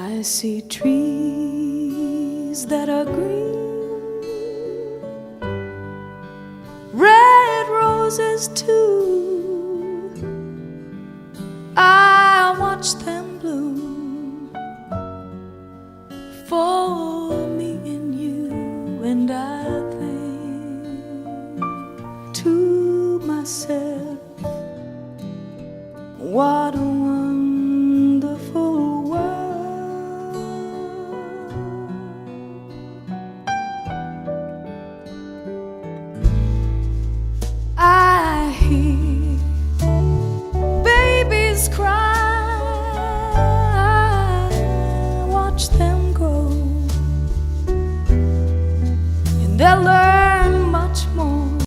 I see trees that are green, red roses too. I watch them bloom for me and you, and I think to myself, what a wonderful